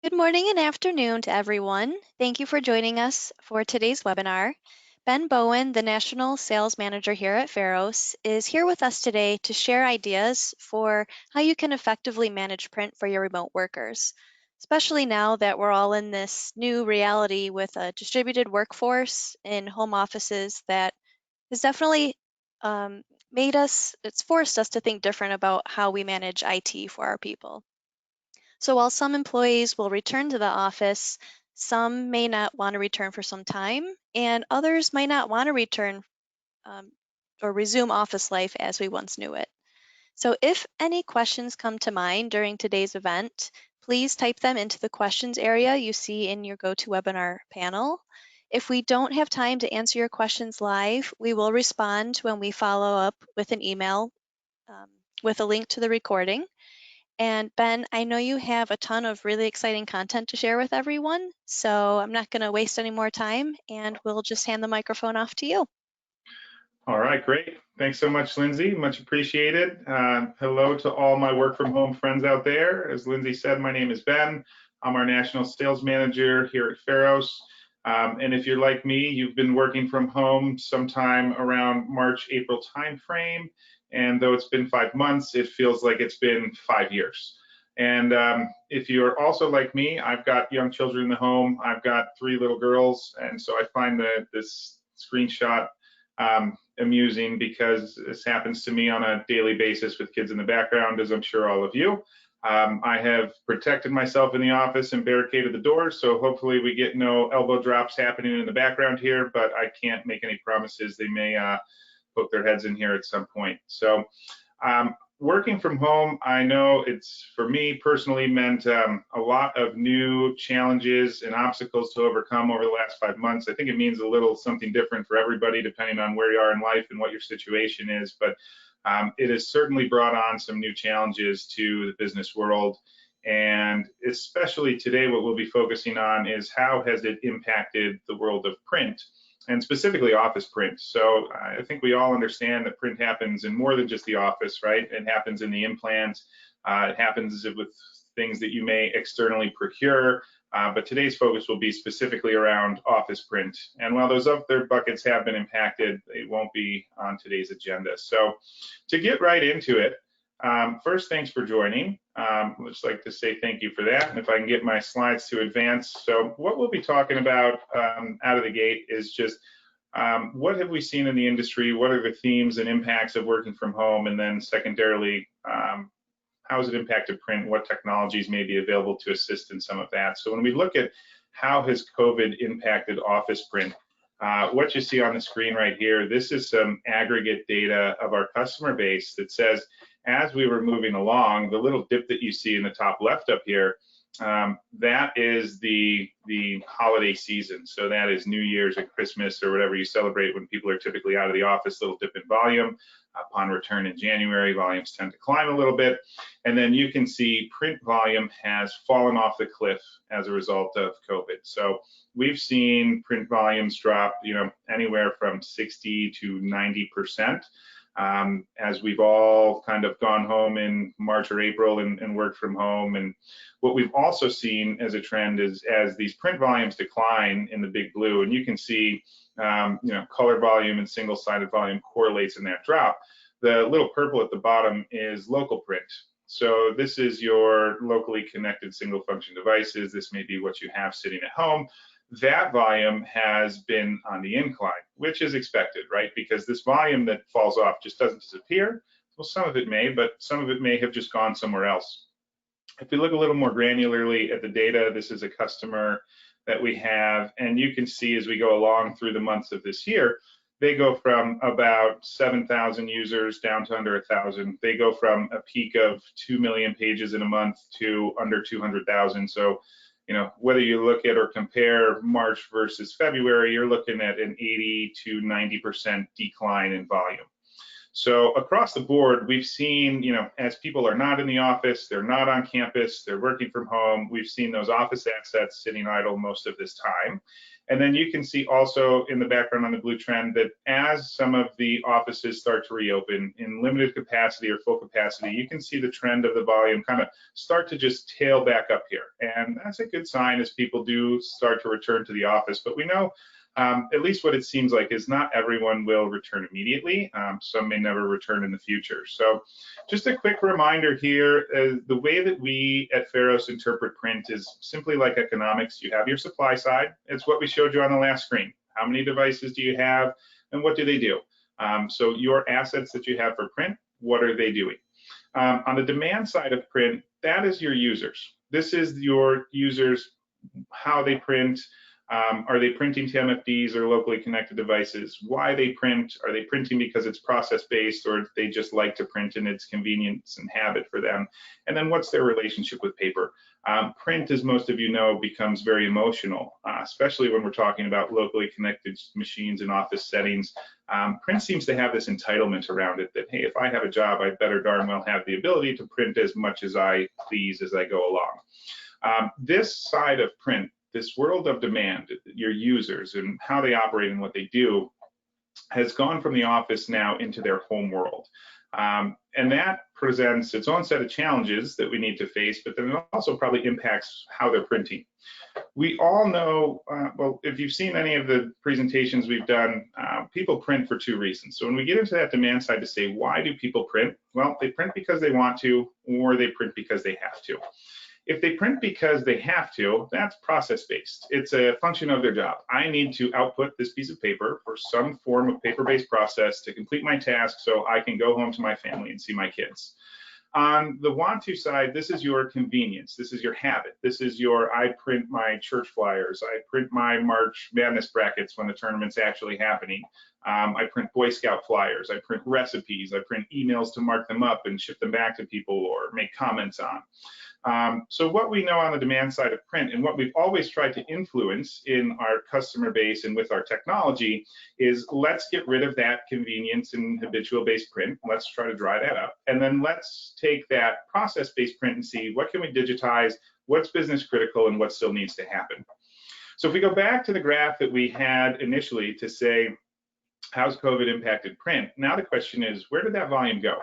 Good morning and afternoon to everyone. Thank you for joining us for today's webinar. Ben Bowen, the National Sales Manager here at Pharos, is here with us today to share ideas for how you can effectively manage print for your remote workers, especially now that we're all in this new reality with a distributed workforce in home offices that has definitely um, it's forced us to think different about how we manage IT for our people. So while some employees will return to the office, some may not want to return for some time, and others might not want to return um, or resume office life as we once knew it. So if any questions come to mind during today's event, please type them into the questions area you see in your GoToWebinar panel. If we don't have time to answer your questions live, we will respond when we follow up with an email um, with a link to the recording. And Ben, I know you have a ton of really exciting content to share with everyone, so I'm not going to waste any more time and we'll just hand the microphone off to you. All right, great. Thanks so much, Lindsay. Much appreciated. Hello to all my work from home friends out there. As Lindsay said, my name is Ben. I'm our National Sales Manager here at Pharos. And if you're like me, you've been working from home sometime around March, April timeframe. And though it's been 5 months, it feels like it's been 5 years. And if you're also like me, I've got young children in the home. I've got 3 little girls. And so I find that this screenshot amusing because this happens to me on a daily basis with kids in the background, as I'm sure all of you. I have protected myself in the office and barricaded the doors, so hopefully we get no elbow drops happening in the background here, but I can't make any promises. They may poke their heads in here at some point. So working from home, I know it's, for me personally, meant a lot of new challenges and obstacles to overcome over the last 5 months. I think it means a little something different for everybody, depending on where you are in life and what your situation is. But it has certainly brought on some new challenges to the business world. And especially today, what we'll be focusing on is how has it impacted the world of print, and specifically office print. So I think we all understand that print happens in more than just the office, right? It happens in the implant. It happens with things that you may externally procure. But today's focus will be specifically around office print. And while those other buckets have been impacted, they won't be on today's agenda. So to get right into it, first, thanks for joining. I'd just like to say thank you for that. And if I can get my slides to advance. So what we'll be talking about out of the gate is just what have we seen in the industry? What are the themes and impacts of working from home? And then secondarily, how has it impacted print? What technologies may be available to assist in some of that? So when we look at how has COVID impacted office print, what you see on the screen right here, this is some aggregate data of our customer base that says, as we were moving along, the little dip that you see in the top left up here, that is the holiday season. So that is New Year's and Christmas or whatever you celebrate when people are typically out of the office, little dip in volume. Upon return in January, volumes tend to climb a little bit. And then you can see print volume has fallen off the cliff as a result of COVID. So we've seen print volumes drop, anywhere from 60 to 90%. As we've all kind of gone home in March or April and worked from home. And what we've also seen as a trend is as these print volumes decline in the big blue, and you can see, color volume and single-sided volume correlates in that drop. The little purple at the bottom is local print. So this is your locally connected single function devices. This may be what you have sitting at home. That volume has been on the incline, which is expected, right? Because this volume that falls off just doesn't disappear. Well, some of it may, but some of it may have just gone somewhere else. If we look a little more granularly at the data, this is a customer that we have, and you can see as we go along through the months of this year, they go from about 7,000 users down to under 1,000. They go from a peak of 2 million pages in a month to under 200,000. So whether you look at or compare March versus February, you're looking at an 80 to 90% decline in volume. So across the board, we've seen, as people are not in the office, they're not on campus, they're working from home, we've seen those office assets sitting idle most of this time. And then you can see also in the background on the blue trend that as some of the offices start to reopen in limited capacity or full capacity, you can see the trend of the volume kind of start to just tail back up here. And that's a good sign as people do start to return to the office. But we know at least what it seems like is not everyone will return immediately. Some may never return in the future. So just a quick reminder here, the way that we at Pharos interpret print is simply like economics. You have your supply side. It's what we showed you on the last screen. How many devices do you have and what do they do? So your assets that you have for print, what are they doing? On the demand side of print, that is your users. This is your users, how they print. Are they printing to MFDs or locally connected devices? Why they print? Are they printing because it's process-based, or they just like to print and it's convenience and habit for them? And then what's their relationship with paper? Print, as most of you know, becomes very emotional, especially when we're talking about locally connected machines in office settings. Print seems to have this entitlement around it that, hey, if I have a job, I better darn well have the ability to print as much as I please as I go along. This side of print, this world of demand, your users and how they operate and what they do, has gone from the office now into their home world. And that presents its own set of challenges that we need to face, but then it also probably impacts how they're printing. We all know, well, if you've seen any of the presentations we've done, people print for two reasons. So when we get into that demand side to say, why do people print? Well, they print because they want to, or they print because they have to. If they print because they have to, that's process-based. It's a function of their job. I need to output this piece of paper for some form of paper-based process to complete my task so I can go home to my family and see my kids. On the want to side, this is your convenience. This is your habit. This is your, I print my church flyers. I print my March Madness brackets when the tournament's actually happening. I print Boy Scout flyers. I print recipes. I print emails to mark them up and ship them back to people or make comments on. So what we know on the demand side of print and what we've always tried to influence in our customer base and with our technology is let's get rid of that convenience and habitual based print. Let's try to dry that up. And then let's take that process based print and see what can we digitize, what's business critical and what still needs to happen. So if we go back to the graph that we had initially to say, how's COVID impacted print? Now the question is, where did that volume go?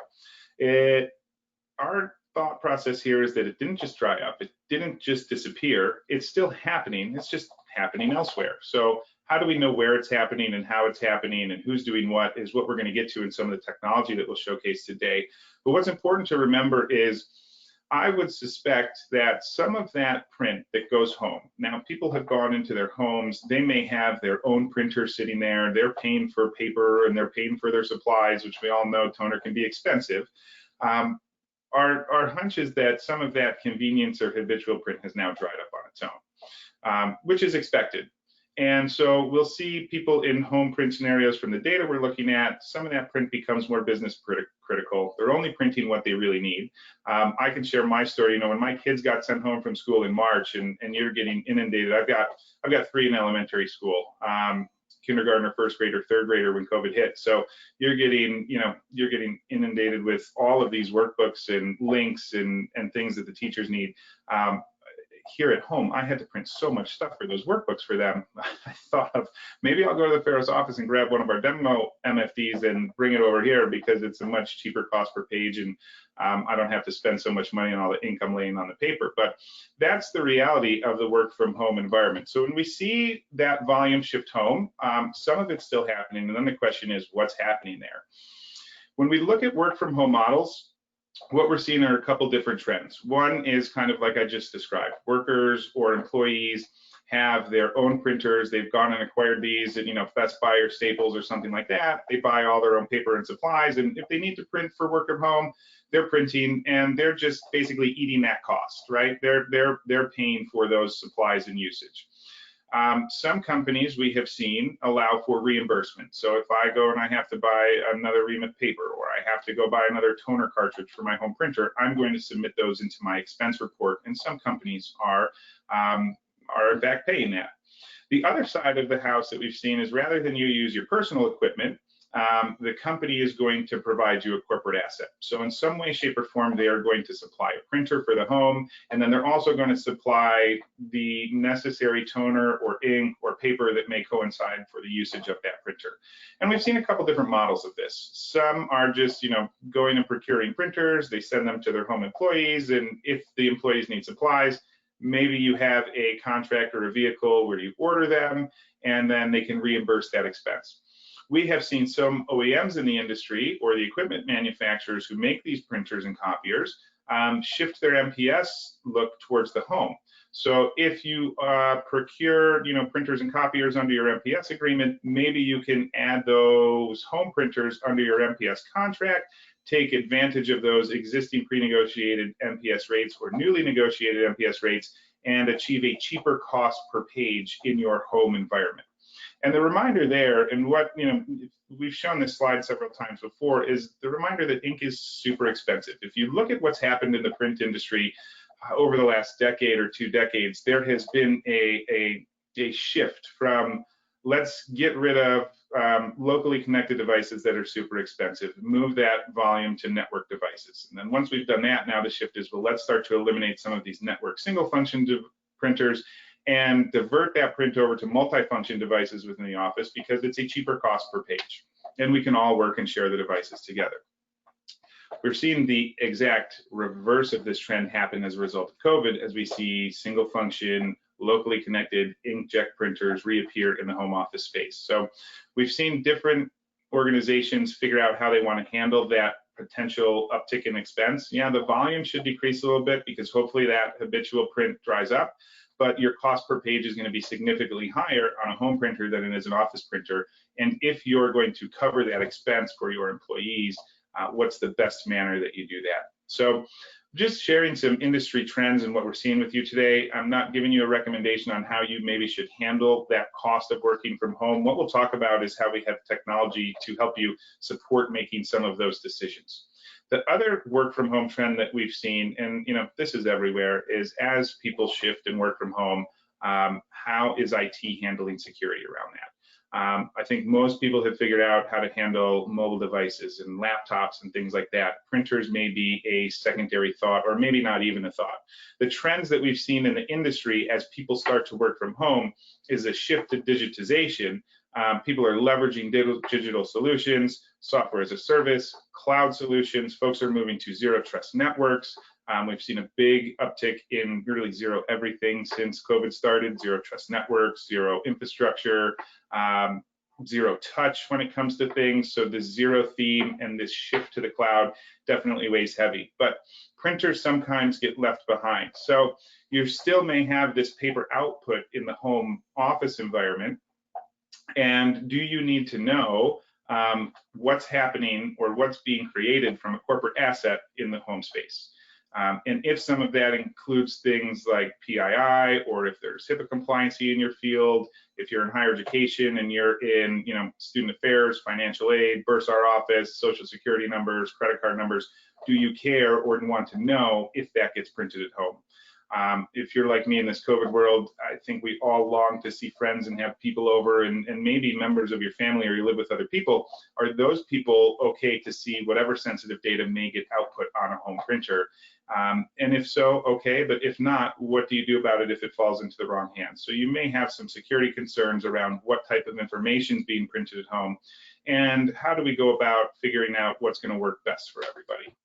Our thought process here is that it didn't just dry up, it didn't just disappear, it's still happening, it's just happening elsewhere. So how do we know where it's happening and how it's happening and who's doing what is what we're going to get to in some of the technology that we'll showcase today. But what's important to remember is I would suspect that some of that print that goes home, now people have gone into their homes, they may have their own printer sitting there, they're paying for paper and they're paying for their supplies, which we all know toner can be expensive. Our hunch is that some of that convenience or habitual print has now dried up on its own, which is expected. And so we'll see people in home print scenarios from the data we're looking at, some of that print becomes more business critical. They're only printing what they really need. I can share my story. You know, when my kids got sent home from school in March and you're getting inundated, I've got 3 in elementary school. Kindergartner, first grader, third grader when COVID hit. So you're getting inundated with all of these workbooks and links and things that the teachers need. Here at home, I had to print so much stuff for those workbooks for them. I thought of maybe I'll go to the Pharos office and grab one of our demo MFDs and bring it over here because it's a much cheaper cost per page and I don't have to spend so much money on all the ink I'm laying on the paper. But that's the reality of the work from home environment. So when we see that volume shift home, some of it's still happening. And then the question is, what's happening there? When we look at work from home models, what we're seeing are a couple different trends. One is kind of like I just described. Workers or employees have their own printers. They've gone and acquired these at, Best Buy or Staples or something like that. They buy all their own paper and supplies. And if they need to print for work at home, they're printing and they're just basically eating that cost, right? They're paying for those supplies and usage. Some companies we have seen allow for reimbursement. So if I go and I have to buy another ream of paper or I have to go buy another toner cartridge for my home printer, I'm going to submit those into my expense report. And some companies are in fact paying that. The other side of the house that we've seen is rather than you use your personal equipment, the company is going to provide you a corporate asset. So in some way, shape, or form, they are going to supply a printer for the home, and then they're also going to supply the necessary toner or ink or paper that may coincide for the usage of that printer. And we've seen a couple different models of this. Some are just, going and procuring printers. They send them to their home employees, and if the employees need supplies, maybe you have a contract or a vehicle where you order them, and then they can reimburse that expense. We have seen some OEMs in the industry or the equipment manufacturers who make these printers and copiers shift their MPS look towards the home. So if you procure, printers and copiers under your MPS agreement, maybe you can add those home printers under your MPS contract, take advantage of those existing pre-negotiated MPS rates or newly negotiated MPS rates, and achieve a cheaper cost per page in your home environment. And the reminder there, and what, we've shown this slide several times before, is the reminder that ink is super expensive. If you look at what's happened in the print industry over the last decade or 2 decades, there has been a shift from let's get rid of locally connected devices that are super expensive, move that volume to network devices. And then once we've done that, now the shift is, well, let's start to eliminate some of these network single function printers and divert that print over to multifunction devices within the office because it's a cheaper cost per page. And we can all work and share the devices together. We're seeing the exact reverse of this trend happen as a result of COVID, as we see single function, locally connected inkjet printers reappear in the home office space. So we've seen different organizations figure out how they want to handle that potential uptick in expense. Yeah, the volume should decrease a little bit because hopefully that habitual print dries up, but your cost per page is going to be significantly higher on a home printer than it is an office printer. And if you're going to cover that expense for your employees, what's the best manner that you do that? So just sharing some industry trends and what we're seeing with you today. I'm not giving you a recommendation on how you maybe should handle that cost of working from home. What we'll talk about is how we have technology to help you support making some of those decisions. The other work from home trend that we've seen, and this is everywhere, is as people shift and work from home, how is IT handling security around that? I think most people have figured out how to handle mobile devices and laptops and things like that. Printers may be a secondary thought, or maybe not even a thought. The trends that we've seen in the industry as people start to work from home is a shift to digitization. People are leveraging digital solutions, software as a service, cloud solutions. Folks are moving to zero trust networks. We've seen a big uptick in really zero everything since COVID started, zero trust networks, zero infrastructure, zero touch when it comes to things. So the zero theme and this shift to the cloud definitely weighs heavy, but printers sometimes get left behind. So you still may have this paper output in the home office environment. And do you need to know what's happening or what's being created from a corporate asset in the home space? And if some of that includes things like PII, or if there's HIPAA compliancy in your field, if you're in higher education and you're in student affairs, financial aid, bursar office, social security numbers, credit card numbers, do you care or want to know if that gets printed at home? If you're like me in this COVID world, I think we all long to see friends and have people over, and maybe members of your family, or you live with other people. Are those people okay to see whatever sensitive data may get output on a home printer? And if so, okay, but if not, what do you do about it if it falls into the wrong hands? So you may have some security concerns around what type of information is being printed at home, and how do we go about figuring out what's going to work best for everybody?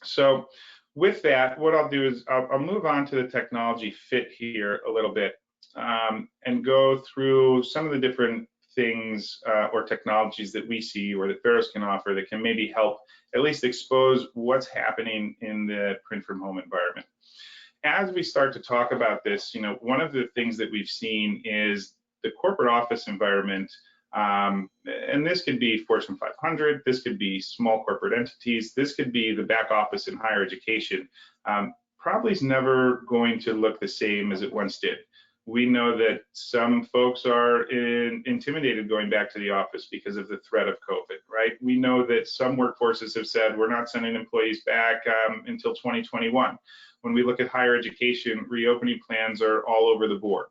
So with that, what I'll do is I'll move on to the technology fit here a little bit, and go through some of the different things or technologies that we see or that Pharos can offer that can maybe help at least expose what's happening in the print from home environment. As we start to talk about this, one of the things that we've seen is the corporate office environment. And this could be Fortune 500, this could be small corporate entities, this could be the back office in higher education. Probably is never going to look the same as it once did. We know that some folks are intimidated going back to the office because of the threat of COVID, right? We know that some workforces have said we're not sending employees back until 2021. When we look at higher education, reopening plans are all over the board.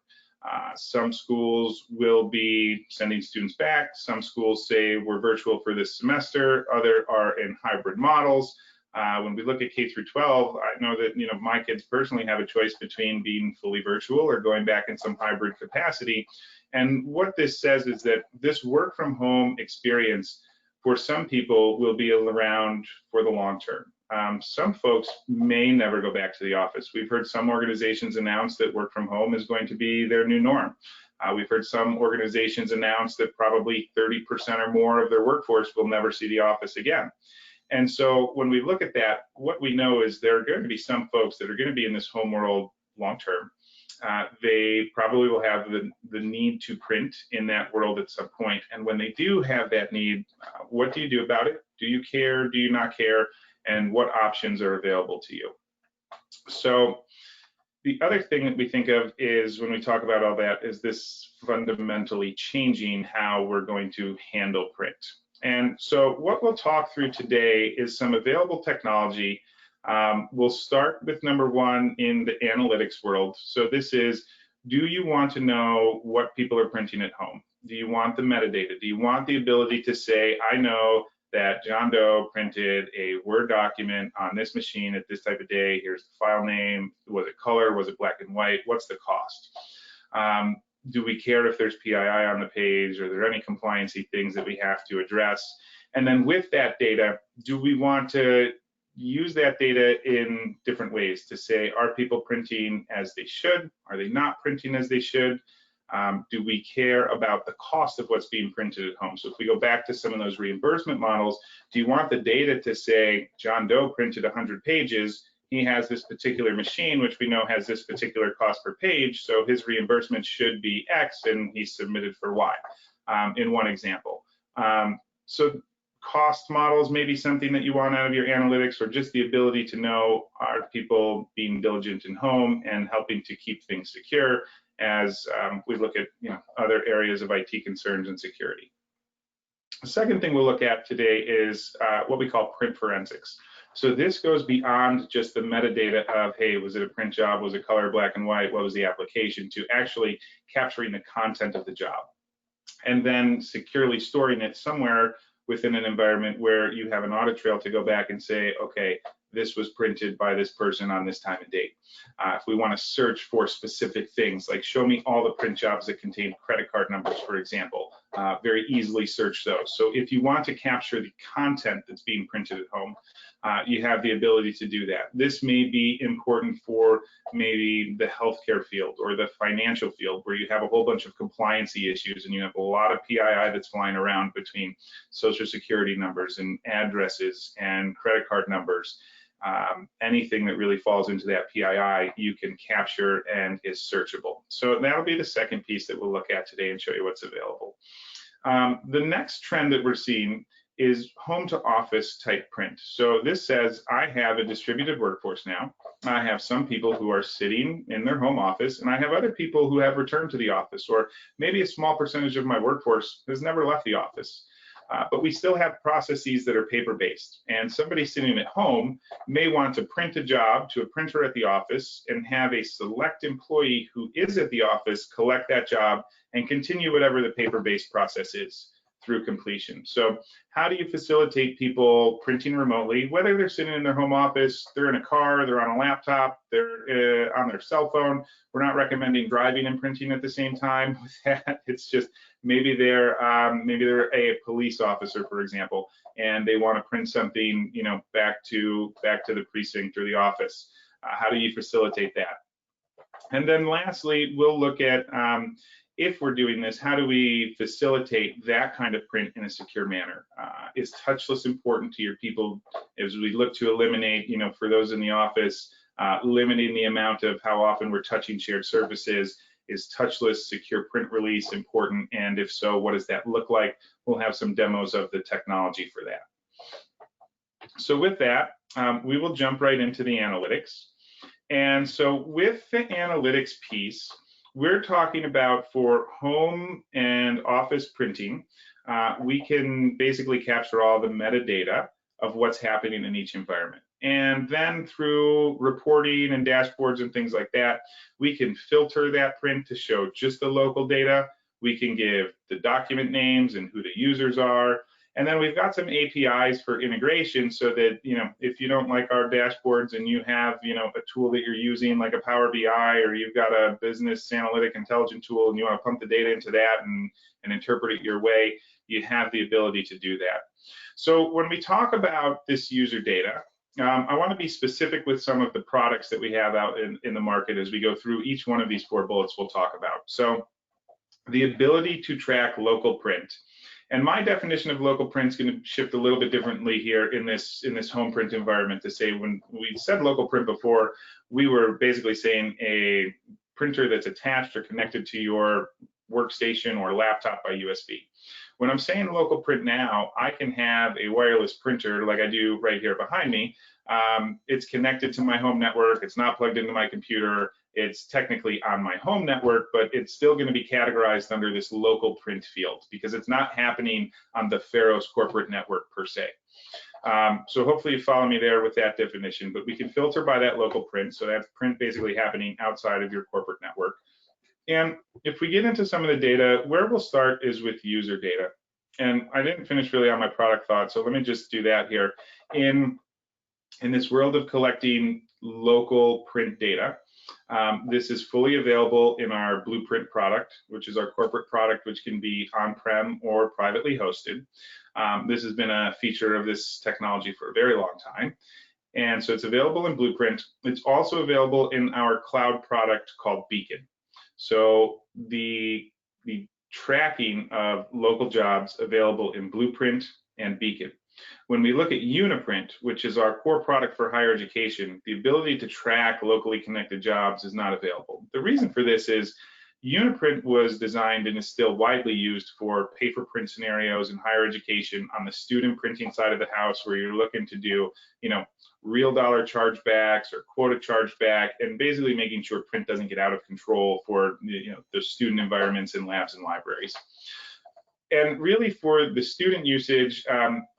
Some schools will be sending students back. Some schools say we're virtual for this semester. Other are in hybrid models. When we look at K through 12, I know that my kids personally have a choice between being fully virtual or going back in some hybrid capacity. And what this says is that this work from home experience for some people will be around for the long term. Some folks may never go back to the office. We've heard some organizations announce that work from home is going to be their new norm. We've heard some organizations announce that probably 30% or more of their workforce will never see the office again. And so when we look at that, what we know is there are going to be some folks that are going to be in this home world long term. They probably will have the need to print in that world at some point. And when they do have that need, what do you do about it? Do you care? Do you not care? And what options are available to you? So the other thing that we think of is when we talk about all that is this fundamentally changing how we're going to handle print. And so what we'll talk through today is some available technology. We'll start with number one in the analytics world. So this is, do you want to know what people are printing at home? Do you want the metadata? Do you want the ability to say, I know that John Doe printed a Word document on this machine at this type of day. Here's the file name. Was it color? Was it black and white? What's the cost? Do we care if there's PII on the page? Are there any compliancy things that we have to address? And then with that data, do we want to use that data in different ways to say, are people printing as they should? Are they not printing as they should? Do we care about the cost of what's being printed at home? So if we go back to some of those reimbursement models, do you want the data to say, John Doe printed 100 pages, he has this particular machine, which we know has this particular cost per page, so his reimbursement should be X, and he submitted for Y, in one example. So cost models may be something that you want out of your analytics, or just the ability to know, are people being diligent in home and helping to keep things secure as we look at other areas of IT concerns and security. The second thing we'll look at today is what we call print forensics. So this goes beyond just the metadata of, hey, was it a print job? Was it color, black and white? What was the application? To actually capturing the content of the job and then securely storing it somewhere within an environment where you have an audit trail to go back and say, okay, this was printed by this person on this time and date. If we want to search for specific things, like show me all the print jobs that contain credit card numbers, for example, very easily search those. So if you want to capture the content that's being printed at home, you have the ability to do that. This may be important for maybe the healthcare field or the financial field, where you have a whole bunch of compliancy issues and you have a lot of PII that's flying around between social security numbers and addresses and credit card numbers. Anything that really falls into that PII, you can capture and is searchable. So that'll be the second piece that we'll look at today and show you what's available. The next trend that we're seeing is home to office type print. So this says I have a distributed workforce now. I have some people who are sitting in their home office, and I have other people who have returned to the office, or maybe a small percentage of my workforce has never left the office. But we still have processes that are paper-based, and somebody sitting at home may want to print a job to a printer at the office and have a select employee who is at the office collect that job and continue whatever the paper-based process is through completion. So how do you facilitate people printing remotely, whether they're sitting in their home office, they're in a car, they're on a laptop, they're on their cell phone? We're not recommending driving and printing at the same time with that. It's just maybe they're a police officer, for example, and they want to print something, back to the precinct or the office. How do you facilitate that? And then lastly, we'll look at if we're doing this, how do we facilitate that kind of print in a secure manner? Is touchless important to your people as we look to eliminate, for those in the office, limiting the amount of how often we're touching shared surfaces? Is touchless secure print release important? And if so, what does that look like? We'll have some demos of the technology for that. So with that, we will jump right into the analytics. And so with the analytics piece, we're talking about for home and office printing, we can basically capture all the metadata of what's happening in each environment. And then through reporting and dashboards and things like that, we can filter that print to show just the local data. We can give the document names and who the users are. And then we've got some APIs for integration so that, if you don't like our dashboards and you have, a tool that you're using like a Power BI, or you've got a business analytic intelligent tool and you want to pump the data into that and interpret it your way, you have the ability to do that. So when we talk about this user data, I want to be specific with some of the products that we have out in the market as we go through each one of these 4 bullets we'll talk about. So the ability to track local print. And my definition of local print is going to shift a little bit differently here in this home print environment. To say, when we said local print before, we were basically saying a printer that's attached or connected to your workstation or laptop by USB. When I'm saying local print now, I can have a wireless printer like I do right here behind me. It's connected to my home network. It's not plugged into my computer. It's technically on my home network, but it's still going to be categorized under this local print field because it's not happening on the Pharos corporate network per se. So hopefully you follow me there with that definition, but we can filter by that local print. So that's print basically happening outside of your corporate network. And if we get into some of the data, where we'll start is with user data. And I didn't finish really on my product thought, so let me just do that here. In this world of collecting local print data, this is fully available in our Blueprint product, which is our corporate product, which can be on-prem or privately hosted. This has been a feature of this technology for a very long time. And so it's available in Blueprint. It's also available in our cloud product called Beacon. So the tracking of local jobs available in Blueprint and Beacon. When we look at Uniprint, which is our core product for higher education, the ability to track locally connected jobs is not available. The reason for this is Uniprint was designed and is still widely used for pay-for-print scenarios in higher education on the student printing side of the house, where you're looking to do, real dollar chargebacks or quota chargeback, and basically making sure print doesn't get out of control for the student environments in labs and libraries. And really, for the student usage,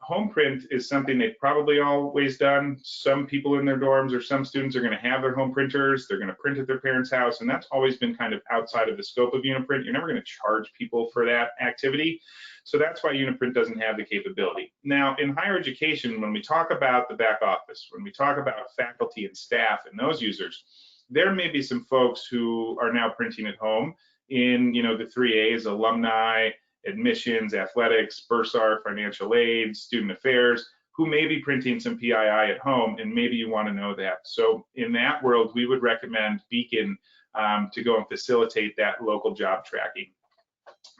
home print is something they've probably always done. Some people in their dorms or some students are going to have their home printers. They're going to print at their parents' house, and that's always been kind of outside of the scope of Uniprint. You're never going to charge people for that activity. So that's why Uniprint doesn't have the capability. Now, in higher education, when we talk about the back office, when we talk about faculty and staff and those users, there may be some folks who are now printing at home in the 3As, alumni, admissions, athletics, bursar, financial aid, student affairs, who may be printing some PII at home, and maybe you want to know that. So in that world, we would recommend Beacon to go and facilitate that local job tracking.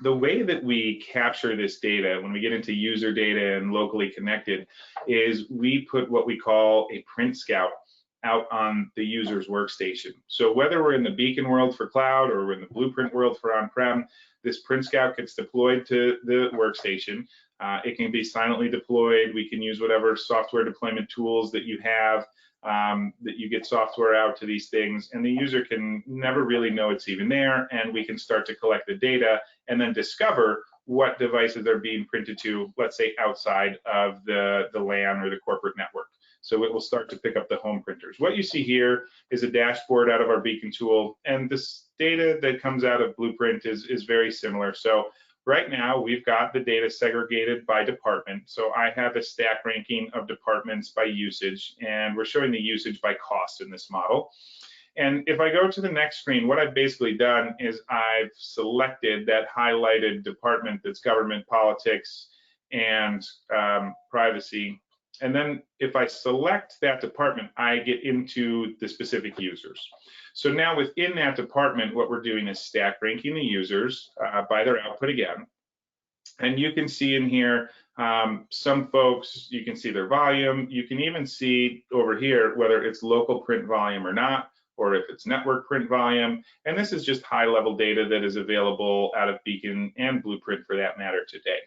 The way that we capture this data when we get into user data and locally connected is we put what we call a print scout out on the user's workstation. So whether we're in the Beacon world for cloud or we're in the Blueprint world for on-prem, this print scout gets deployed to the workstation. It can be silently deployed. We can use whatever software deployment tools that you have, that you get software out to these things, and the user can never really know it's even there, and we can start to collect the data and then discover what devices are being printed to, let's say, outside of the LAN or the corporate network. So it will start to pick up the home printers. What you see here is a dashboard out of our Beacon tool, and this data that comes out of Blueprint is very similar. So right now we've got the data segregated by department. So I have a stack ranking of departments by usage, and we're showing the usage by cost in this model. And if I go to the next screen, what I've basically done is I've selected that highlighted department that's government, politics, and privacy. And then if I select that department, I get into the specific users. So now within that department, what we're doing is stack ranking the users by their output again. And you can see in here, some folks, you can see their volume. You can even see over here whether it's local print volume or not, or if it's network print volume. And this is just high-level data that is available out of Beacon and Blueprint for that matter today.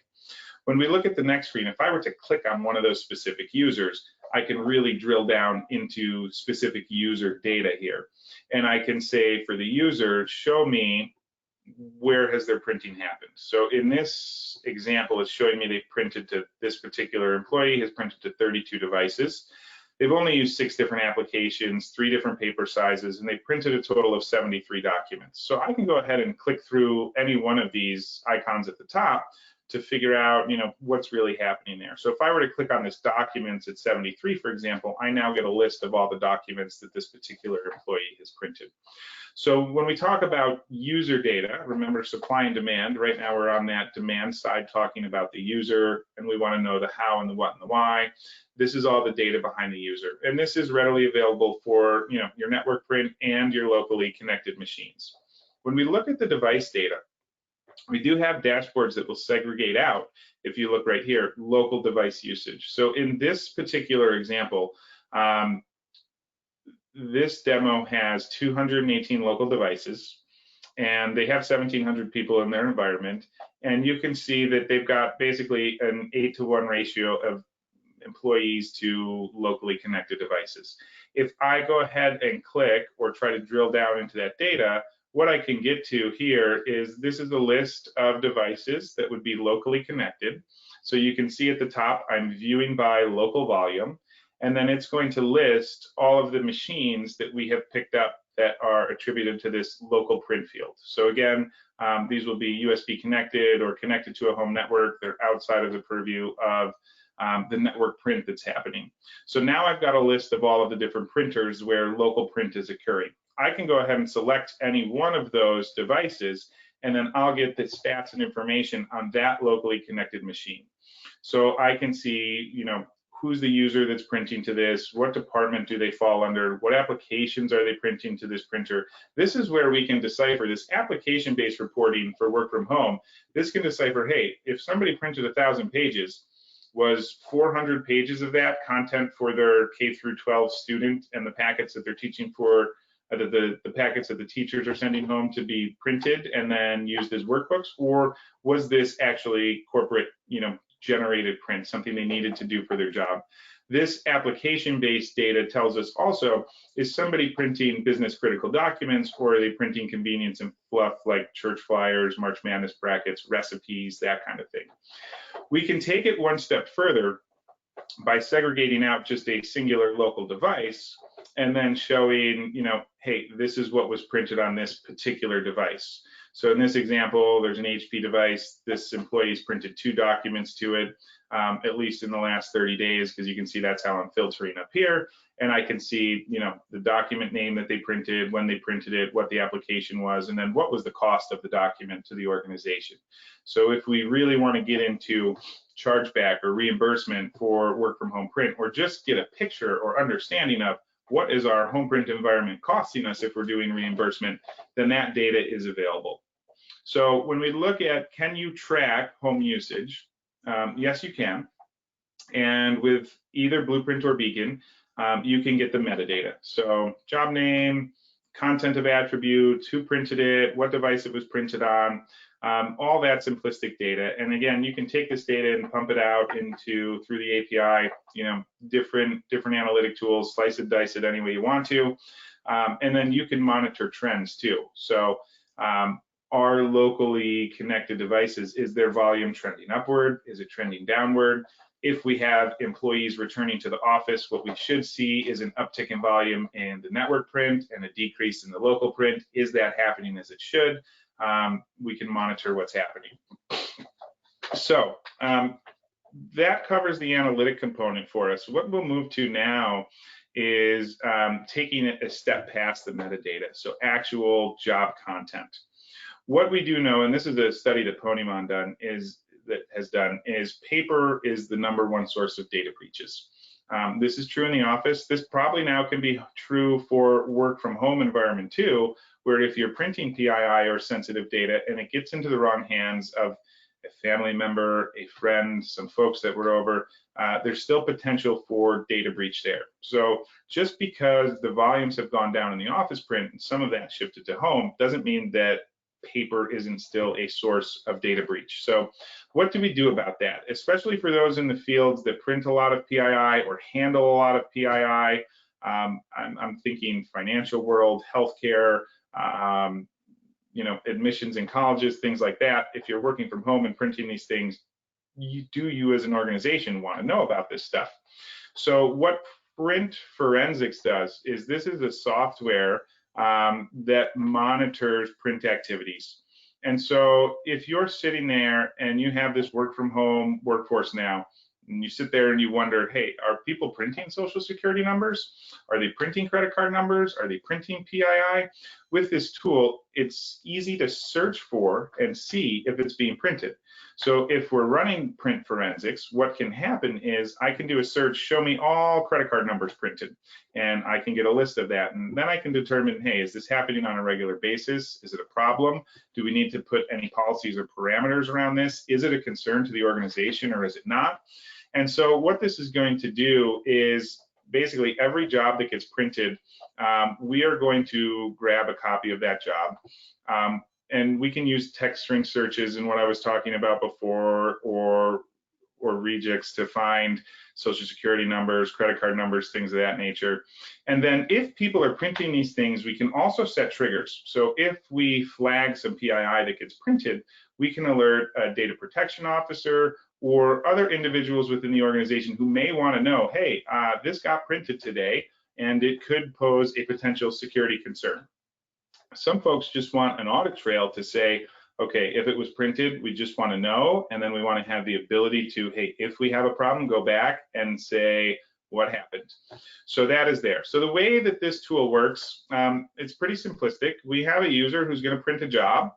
When we look at the next screen, if I were to click on one of those specific users, I can really drill down into specific user data here. And I can say for the user, show me where has their printing happened. So in this example, it's showing me they've printed to this particular employee has printed to 32 devices. they've only used 6 different applications, 3 different paper sizes, and they printed a total of 73 documents. So I can go ahead and click through any one of these icons at the top to figure out, what's really happening there. So if I were to click on this documents at 73, for example, I now get a list of all the documents that this particular employee has printed. So when we talk about user data, remember supply and demand. Right now we're on that demand side talking about the user, and we want to know the how and the what and the why. This is all the data behind the user, and this is readily available for your network print and your locally connected machines. When we look at the device data, we do have dashboards that will segregate out, if you look right here, local device usage. So in this particular example, this demo has 218 local devices, and they have 1,700 people in their environment. And you can see that they've got basically an 8-to-1 ratio of employees to locally connected devices. If I go ahead and click or try to drill down into that data, what I can get to here is this is a list of devices that would be locally connected. So you can see at the top, I'm viewing by local volume, and then it's going to list all of the machines that we have picked up that are attributed to this local print field. So again, these will be USB connected or connected to a home network. They're outside of the purview of the network print that's happening. So now I've got a list of all of the different printers where local print is occurring. I can go ahead and select any one of those devices, and then I'll get the stats and information on that locally connected machine. So I can see, who's the user that's printing to this, what department do they fall under, what applications are they printing to this printer. This is where we can decipher this application-based reporting for work from home. This can decipher, hey, if somebody printed 1,000 pages, was 400 pages of that content for their K through 12 student and the packets that they're teaching for, the packets that the teachers are sending home to be printed and then used as workbooks, or was this actually corporate, generated print, something they needed to do for their job? This application-based data tells us also, is somebody printing business critical documents, or are they printing convenience and fluff like church flyers, March Madness brackets, recipes, that kind of thing. We can take it one step further by segregating out just a singular local device and then showing, hey, this is what was printed on this particular device. So in this example, there's an HP device. This employee's printed 2 documents to it, at least in the last 30 days, because you can see that's how I'm filtering up here. And I can see, the document name that they printed, when they printed it, what the application was, and then what was the cost of the document to the organization. So if we really want to get into chargeback or reimbursement for work from home print, or just get a picture or understanding of what is our home print environment costing us if we're doing reimbursement, then that data is available. So when we look at, can you track home usage? Yes, you can. And with either Blueprint or Beacon, you can get the metadata. So job name, content of attributes, who printed it, what device it was printed on, all that simplistic data. And again, you can take this data and pump it out through the API, different analytic tools, slice it, dice it any way you want to. And then you can monitor trends too. So our locally connected devices, is their volume trending upward? Is it trending downward? If we have employees returning to the office, what we should see is an uptick in volume in the network print and a decrease in the local print. Is that happening as it should? We can monitor what's happening. So that covers the analytic component for us. What we'll move to now is taking it a step past the metadata, so actual job content. What we do know, and this is a study that Ponymon has done, is paper is the #1 source of data breaches. This is true in the office. This probably now can be true for work from home environment too, where if you're printing PII or sensitive data and it gets into the wrong hands of a family member, a friend, some folks that were over, there's still potential for data breach there. So just because the volumes have gone down in the office print and some of that shifted to home doesn't mean that paper isn't still a source of data breach. So what do we do about that? Especially for those in the fields that print a lot of PII or handle a lot of PII. I'm thinking financial world, healthcare, admissions in colleges, things like that. If you're working from home and printing these things, you as an organization want to know about this stuff. So what Print Forensics does is this is a software that monitors print activities. And so if you're sitting there and you have this work from home workforce now, and you sit there and you wonder, hey, are people printing social security numbers? Are they printing credit card numbers? Are they printing PII? With this tool, it's easy to search for and see if it's being printed. So if we're running print forensics, what can happen is I can do a search, show me all credit card numbers printed, and I can get a list of that. And then I can determine, hey, is this happening on a regular basis? Is it a problem? Do we need to put any policies or parameters around this? Is it a concern to the organization or is it not? And so what this is going to do is basically every job that gets printed, we are going to grab a copy of that job. And we can use text string searches and what I was talking about before, or regex to find social security numbers, credit card numbers, things of that nature. And then if people are printing these things, we can also set triggers. So if we flag some PII that gets printed, we can alert a data protection officer or other individuals within the organization who may want to know, hey, this got printed today and it could pose a potential security concern. Some folks just want an audit trail to say, okay, if it was printed, we just want to know, and then we want to have the ability to, hey, if we have a problem, go back and say what happened. So that is there. So the way that this tool works, it's pretty simplistic. We have a user who's going to print a job,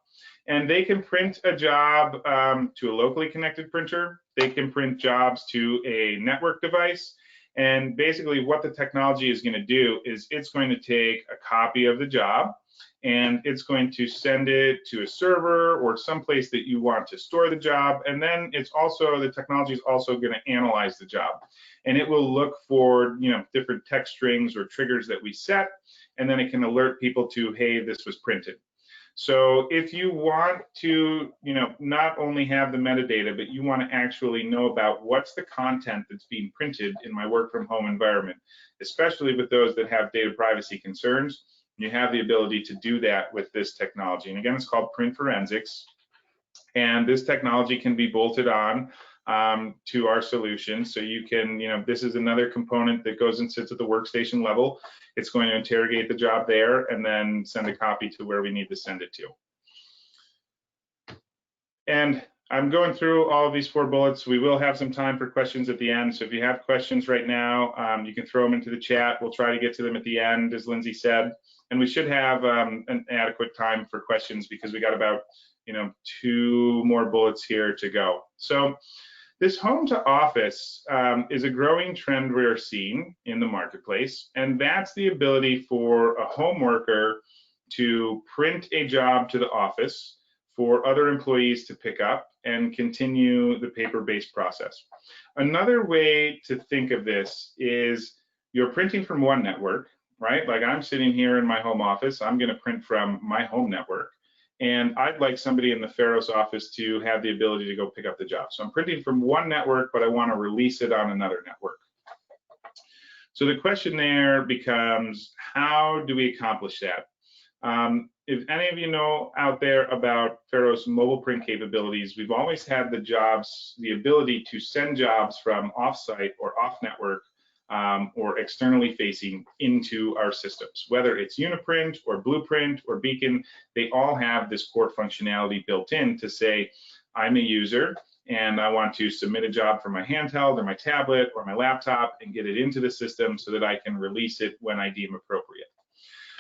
and they can print a job to a locally connected printer. They can print jobs to a network device. And basically what the technology is going to do is it's going to take a copy of the job, and it's going to send it to a server or someplace that you want to store the job. And then it's also, the technology is also going to analyze the job. And it will look for, different text strings or triggers that we set, and then it can alert people to, hey, this was printed. So if you want to, not only have the metadata, but you want to actually know about what's the content that's being printed in my work from home environment, especially with those that have data privacy concerns, you have the ability to do that with this technology. And again, it's called Print Forensics. And this technology can be bolted on to our solution. So you can, this is another component that goes and sits at the workstation level. It's going to interrogate the job there and then send a copy to where we need to send it to. And I'm going through all of these 4 bullets. We will have some time for questions at the end. So if you have questions right now, you can throw them into the chat. We'll try to get to them at the end, as Lindsay said. And we should have an adequate time for questions because we got about 2 more bullets here to go. So this home to office is a growing trend we are seeing in the marketplace, and that's the ability for a home worker to print a job to the office for other employees to pick up and continue the paper-based process. Another way to think of this is you're printing from one network, right? Like I'm sitting here in my home office, I'm going to print from my home network. And I'd like somebody in the Pharos office to have the ability to go pick up the job. So I'm printing from one network, but I want to release it on another network. So the question there becomes, how do we accomplish that? If any of you know out there about Pharos mobile print capabilities, we've always had the ability to send jobs from offsite or off network or externally facing into our systems. Whether it's Uniprint or Blueprint or Beacon, they all have this core functionality built in to say, I'm a user and I want to submit a job from my handheld or my tablet or my laptop and get it into the system so that I can release it when I deem appropriate.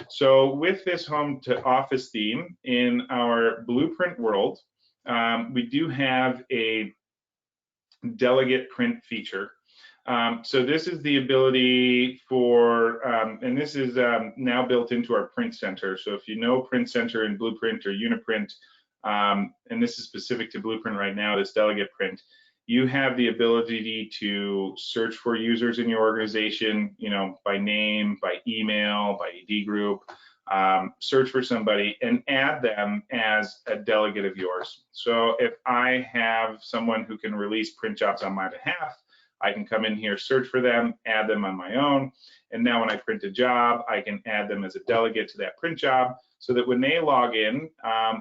So with this home to office theme in our Blueprint world, we do have a delegate print feature. So this is the ability for, and this is now built into our print center. So if you know print center in Blueprint or Uniprint, and this is specific to Blueprint right now, this delegate print, you have the ability to search for users in your organization, by name, by email, by ID group, search for somebody and add them as a delegate of yours. So if I have someone who can release print jobs on my behalf, I can come in here, search for them, add them on my own. And now when I print a job, I can add them as a delegate to that print job so that when they log in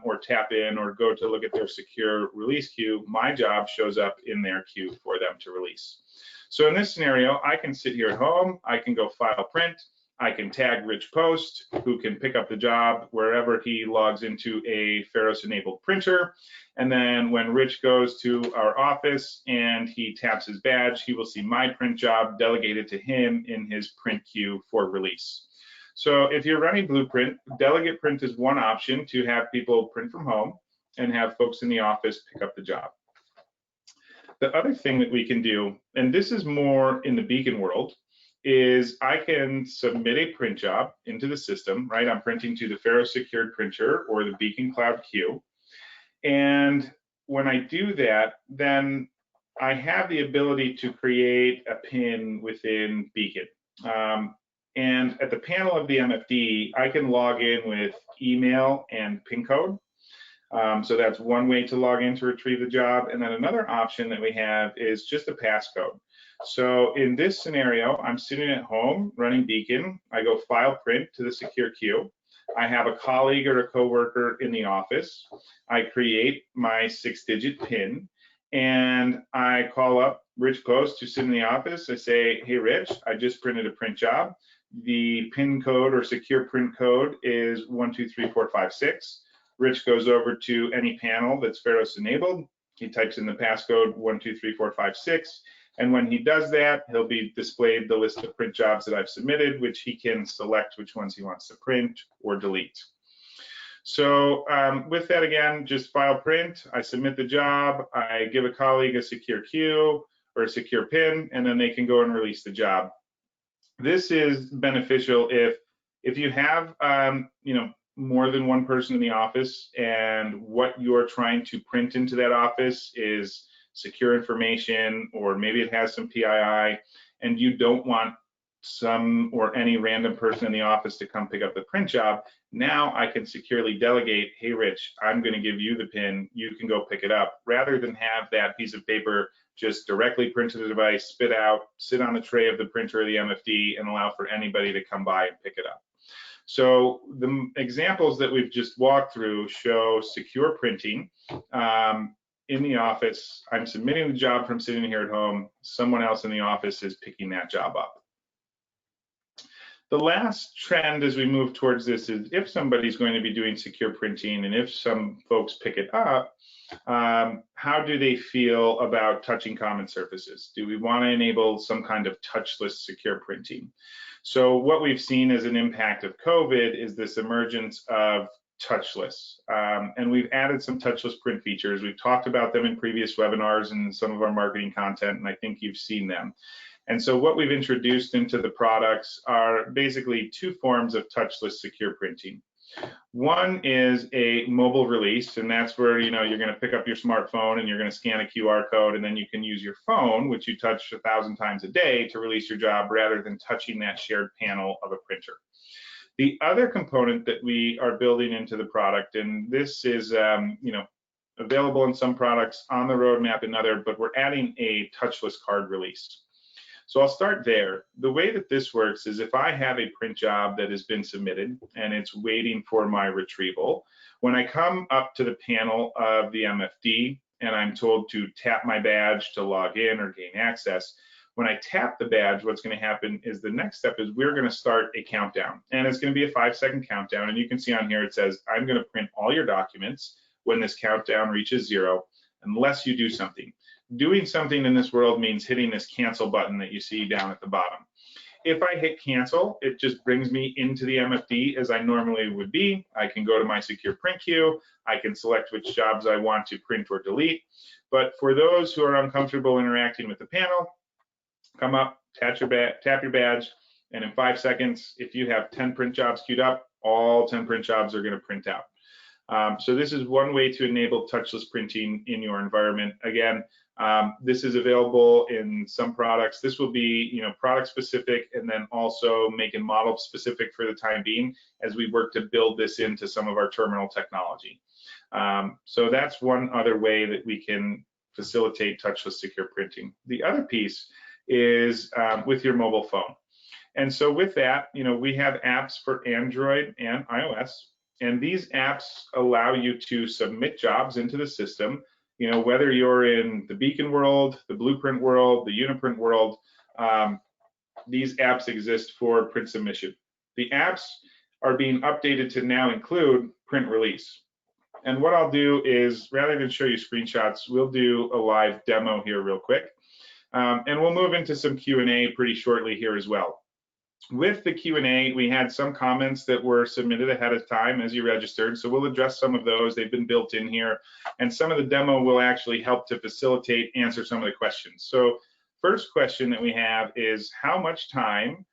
or tap in or go to look at their secure release queue, my job shows up in their queue for them to release. So in this scenario, I can sit here at home, I can go file print, I can tag Rich Post, who can pick up the job wherever he logs into a Pharos enabled printer. And then when Rich goes to our office and he taps his badge, he will see my print job delegated to him in his print queue for release. So if you're running Blueprint, delegate print is one option to have people print from home and have folks in the office pick up the job. The other thing that we can do, and this is more in the Beacon world, is I can submit a print job into the system, right? I'm printing to the Pharos secured printer or the Beacon Cloud queue. And when I do that, then I have the ability to create a pin within Beacon. And at the panel of the MFD, I can log in with email and PIN code. So that's one way to log in to retrieve the job. And then another option that we have is just a passcode. So in this scenario, I'm sitting at home running Beacon. I go file print to the secure queue. I have a colleague or a coworker in the office. I create my 6-digit PIN and I call up Rich Post, who's sitting in the office. I say, hey, Rich, I just printed a print job. The PIN code or secure print code is 123456. Rich goes over to any panel that's Pharos enabled. He types in the passcode 123456. And when he does that, he'll be displayed the list of print jobs that I've submitted, which he can select which ones he wants to print or delete. So with that, again, just file print. I submit the job. I give a colleague a secure queue or a secure PIN, and then they can go and release the job. This is beneficial if you have more than one person in the office and what you're trying to print into that office is secure information, or maybe it has some PII, and you don't want some or any random person in the office to come pick up the print job. Now I can securely delegate, hey, Rich, I'm going to give you the PIN, you can go pick it up, rather than have that piece of paper just directly print to the device, spit out, sit on the tray of the printer or the MFD, and allow for anybody to come by and pick it up. So the examples that we've just walked through show secure printing in the office. I'm submitting the job from sitting here at home. Someone else in the office is picking that job up. The last trend as we move towards this is if somebody's going to be doing secure printing and if some folks pick it up, how do they feel about touching common surfaces? Do we want to enable some kind of touchless secure printing? So what we've seen as an impact of COVID is this emergence of touchless. And we've added some touchless print features. We've talked about them in previous webinars and some of our marketing content, and I think you've seen them. And so what we've introduced into the products are basically two forms of touchless secure printing. One is a mobile release, and that's where you're going to pick up your smartphone and you're going to scan a QR code, and then you can use your phone, which you touch 1,000 times a day, to release your job rather than touching that shared panel of a printer. The other component that we are building into the product, and this is available in some products, on the roadmap in other, but we're adding a touchless card release. So I'll start there. The way that this works is if I have a print job that has been submitted and it's waiting for my retrieval, when I come up to the panel of the MFD and I'm told to tap my badge to log in or gain access, when I tap the badge, what's going to happen is the next step is we're going to start a countdown. And it's going to be a 5-second countdown. And you can see on here it says, I'm going to print all your documents when this countdown reaches 0, unless you do something. Doing something in this world means hitting this cancel button that you see down at the bottom. If I hit cancel, it just brings me into the MFD as I normally would be. I can go to my secure print queue. I can select which jobs I want to print or delete. But for those who are uncomfortable interacting with the panel, come up, tap your badge, and in 5 seconds, if you have 10 print jobs queued up, all 10 print jobs are going to print out. So this is one way to enable touchless printing in your environment. Again, this is available in some products. This will be, product specific, and then also make and model specific for the time being as we work to build this into some of our terminal technology. So that's one other way that we can facilitate touchless secure printing. The other piece is with your mobile phone. And so with that, we have apps for Android and iOS, and these apps allow you to submit jobs into the system You know, whether you're in the Beacon world, the Blueprint world, the Uniprint world, these apps exist for print submission. The apps are being updated to now include print release. And what I'll do is, rather than show you screenshots, we'll do a live demo here real quick. And we'll move into some Q&A pretty shortly here as well. With the Q&A, we had some comments that were submitted ahead of time as you registered, so we'll address some of those. They've been built in here, and some of the demo will actually help to facilitate answer some of the questions. So first question that we have is, how much time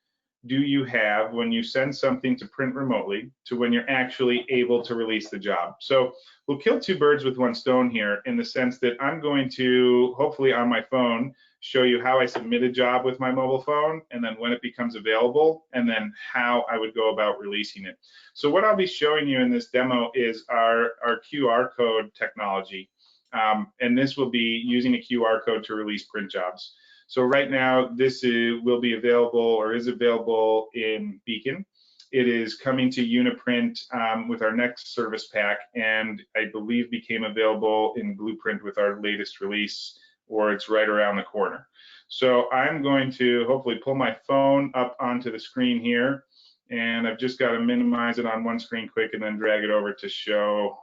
do you have when you send something to print remotely to when you're actually able to release the job? So we'll kill two birds with one stone here, in the sense that I'm going to, hopefully on my phone, show you how I submit a job with my mobile phone, and then when it becomes available, and then how I would go about releasing it. So what I'll be showing you in this demo is our QR code technology. And this will be using a QR code to release print jobs. So right now, this will be available, or is available, in Beacon. It is coming to Uniprint with our next service pack, and I believe became available in Blueprint with our latest release, or it's right around the corner. So I'm going to hopefully pull my phone up onto the screen here, and I've just got to minimize it on one screen quick and then drag it over to show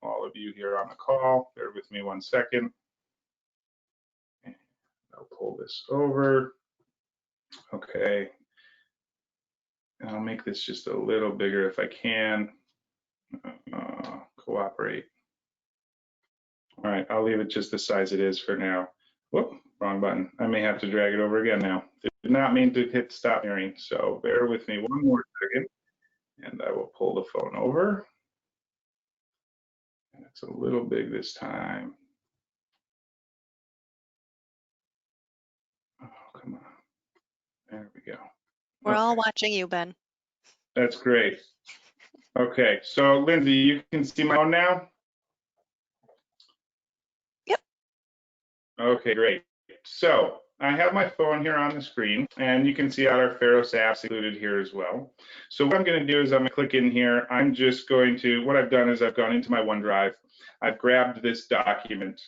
all of you here on the call. Bear with me one second. I'll pull this over. Okay. And I'll make this just a little bigger if I can. Cooperate. All right, I'll leave it just the size it is for now. Whoop, wrong button. I may have to drag it over again now. Did not mean to hit stop sharing, so bear with me one more second, and I will pull the phone over. And it's a little big this time. Oh, come on. There we go. We're all watching you, Ben. That's great. Okay, so Lindsay, you can see my phone now? Yep. Okay, great. So I have my phone here on the screen, and you can see our Pharos apps included here as well. So what I'm going to do is I'm going to click in here. I'm just going to, what I've done is I've gone into my OneDrive. I've grabbed this document,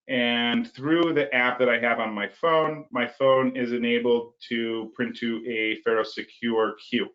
and through the app that I have on my phone is enabled to print to a Pharos Secure queue.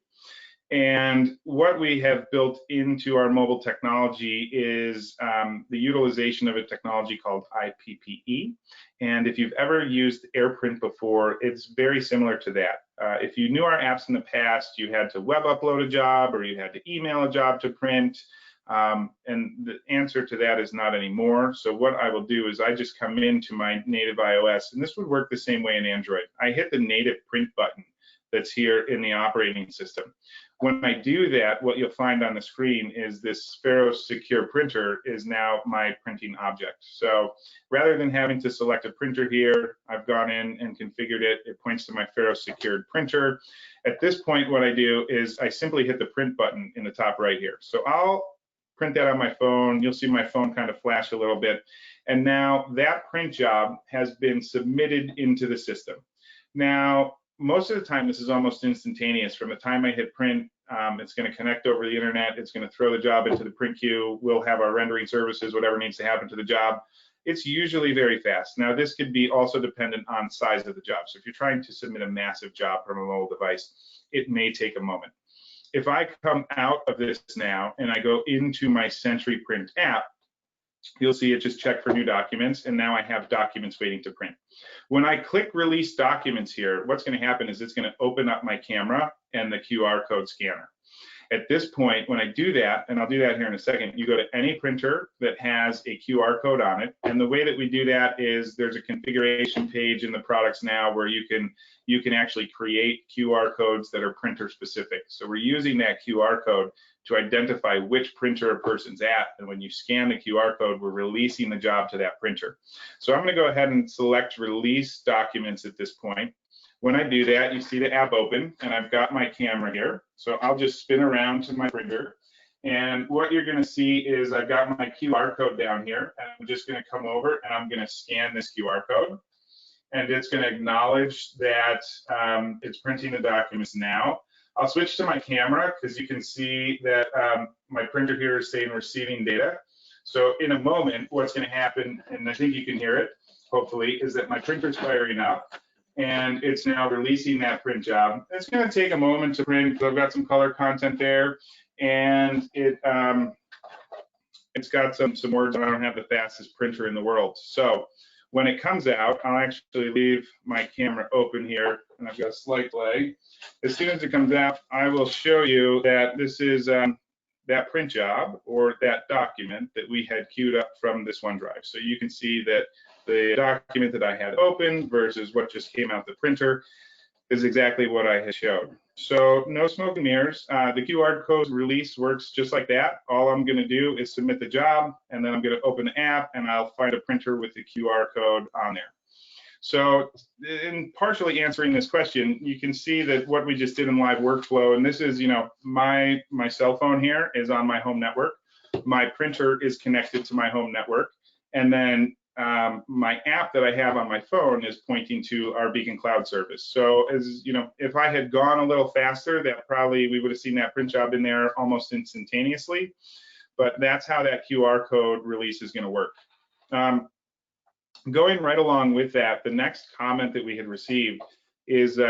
And what we have built into our mobile technology is the utilization of a technology called IPPE. And if you've ever used AirPrint before, it's very similar to that. If you knew our apps in the past, you had to web upload a job, or you had to email a job to print. And the answer to that is not anymore. So what I will do is I just come into my native iOS, and this would work the same way in Android. I hit the native print button that's here in the operating system. When I do that, what you'll find on the screen is this Pharos Secure Printer is now my printing object. So rather than having to select a printer here, I've gone in and configured it. It points to my Pharos Secured Printer. At this point, what I do is I simply hit the print button in the top right here. So I'll print that on my phone. You'll see my phone kind of flash a little bit. And now that print job has been submitted into the system. Now, most of the time, this is almost instantaneous. From the time I hit print, it's going to connect over the internet. It's going to throw the job into the print queue. We'll have our rendering services, whatever needs to happen to the job. It's usually very fast. Now, this could be also dependent on size of the job. So if you're trying to submit a massive job from a mobile device, it may take a moment. If I come out of this now and I go into my Sentry Print app, you'll see it just checked for new documents, and now I have documents waiting to print. When I click Release Documents here, what's going to happen is it's going to open up my camera and the QR code scanner. At this point, when I do that, and I'll do that here in a second, you go to any printer that has a QR code on it. And the way that we do that is there's a configuration page in the products now where you can actually create QR codes that are printer specific. So we're using that QR code to identify which printer a person's at. And when you scan the QR code, we're releasing the job to that printer. So I'm going to go ahead and select Release Documents at this point. When I do that, you see the app open, and I've got my camera here. So I'll just spin around to my printer. And what you're going to see is I've got my QR code down here, and I'm just going to come over and I'm going to scan this QR code. And it's going to acknowledge that it's printing the documents now. I'll switch to my camera because you can see that my printer here is saying receiving data. So in a moment, what's going to happen, and I think you can hear it, hopefully, is that my printer's firing up and it's now releasing that print job. It's going to take a moment to print because I've got some color content there, and it's got some words. I don't have the fastest printer in the world. So when it comes out, I'll actually leave my camera open here, and I've got a slight delay. As soon as it comes out, I will show you that this is that print job or that document that we had queued up from this OneDrive. So you can see that the document that I had open versus what just came out the printer is exactly what I had showed. So no smoke and mirrors. The QR code release works just like that. All I'm going to do is submit the job, and then I'm going to open the app, and I'll find a printer with the QR code on there. So in partially answering this question, you can see that what we just did in live workflow, and this is, my cell phone here is on my home network. My printer is connected to my home network. And then my app that I have on my phone is pointing to our Beacon Cloud service. So as if I had gone a little faster, that probably we would have seen that print job in there almost instantaneously. But that's how that QR code release is going to work. Going right along with that, the next comment that we had received is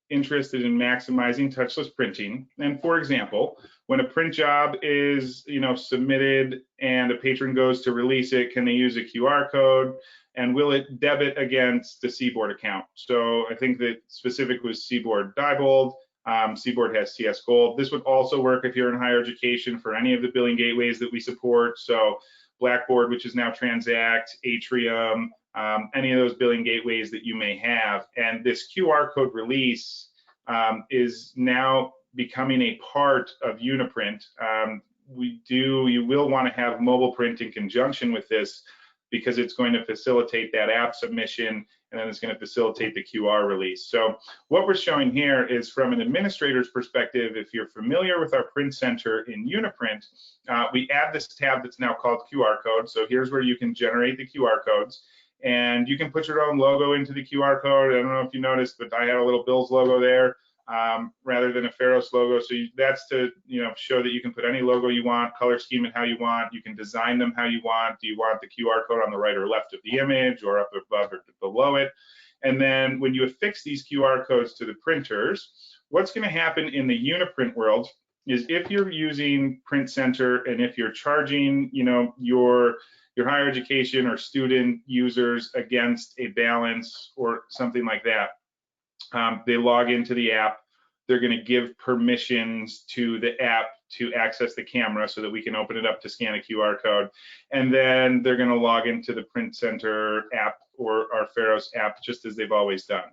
interested in maximizing touchless printing. And for example, when a print job is submitted and a patron goes to release it, can they use a QR code? And will it debit against the Seaboard account? So I think that specific was Seaboard Diebold. Seaboard has CS Gold. This would also work if you're in higher education for any of the billing gateways that we support. So Blackboard, which is now Transact, Atrium, any of those billing gateways that you may have. And this QR code release is now becoming a part of Uniprint. You will want to have mobile print in conjunction with this because it's going to facilitate that app submission, and then it's going to facilitate the QR release. So what we're showing here is from an administrator's perspective. If you're familiar with our print center in Uniprint, we add this tab that's now called QR code. So here's where you can generate the QR codes, and you can put your own logo into the QR code. I don't know if you noticed, but I had a little Bills logo there rather than a Pharos logo. So that's to show that you can put any logo you want, color scheme it how you want. You can design them how you want. Do you want the QR code on the right or left of the image, or up above or below it? And then when you affix these QR codes to the printers, what's going to happen in the Uniprint world is if you're using Print Center and if you're charging your higher education or student users against a balance or something like that, they log into the app. They're going to give permissions to the app to access the camera so that we can open it up to scan a QR code. And then they're going to log into the Print Center app or our Pharos app just as they've always done.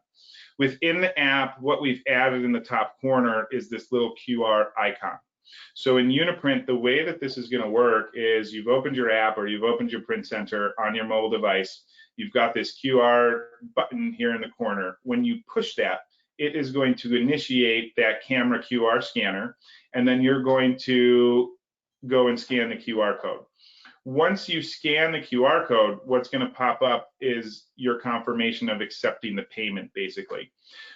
Within the app, what we've added in the top corner is this little QR icon. So in Uniprint, the way that this is going to work is you've opened your app or you've opened your Print Center on your mobile device. You've got this QR button here in the corner. When you push that, it is going to initiate that camera QR scanner, and then you're going to go and scan the QR code. Once you scan the QR code, what's going to pop up is your confirmation of accepting the payment, basically.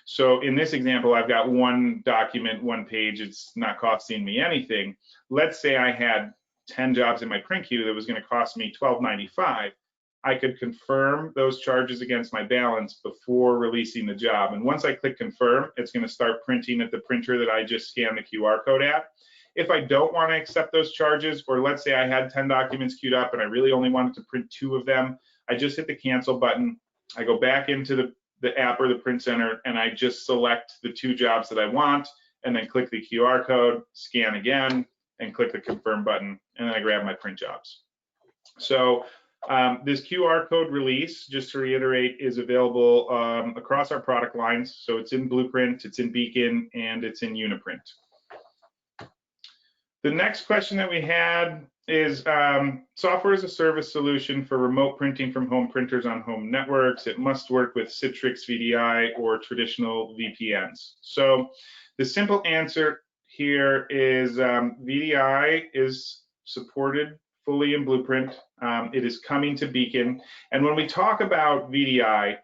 So in this example, I've got one document, one page. It's not costing me anything. Let's say I had 10 jobs in my print queue that was going to cost me $12.95. I could confirm those charges against my balance before releasing the job. And once I click confirm, it's going to start printing at the printer that I just scanned the QR code at. If I don't want to accept those charges, or let's say I had 10 documents queued up and I really only wanted to print 2 of them, I just hit the cancel button. I go back into the app or the Print Center, and I just select the 2 jobs that I want, and then click the QR code, scan again, and click the confirm button, and then I grab my print jobs. So this QR code release, just to reiterate, is available across our product lines. So it's in Blueprint, it's in Beacon, and it's in Uniprint. The next question that we had is software as a service solution for remote printing from home printers on home networks. It must work with Citrix VDI or traditional VPNs. So the simple answer here is VDI is supported fully in Blueprint. It is coming to Beacon. And when we talk about VDI,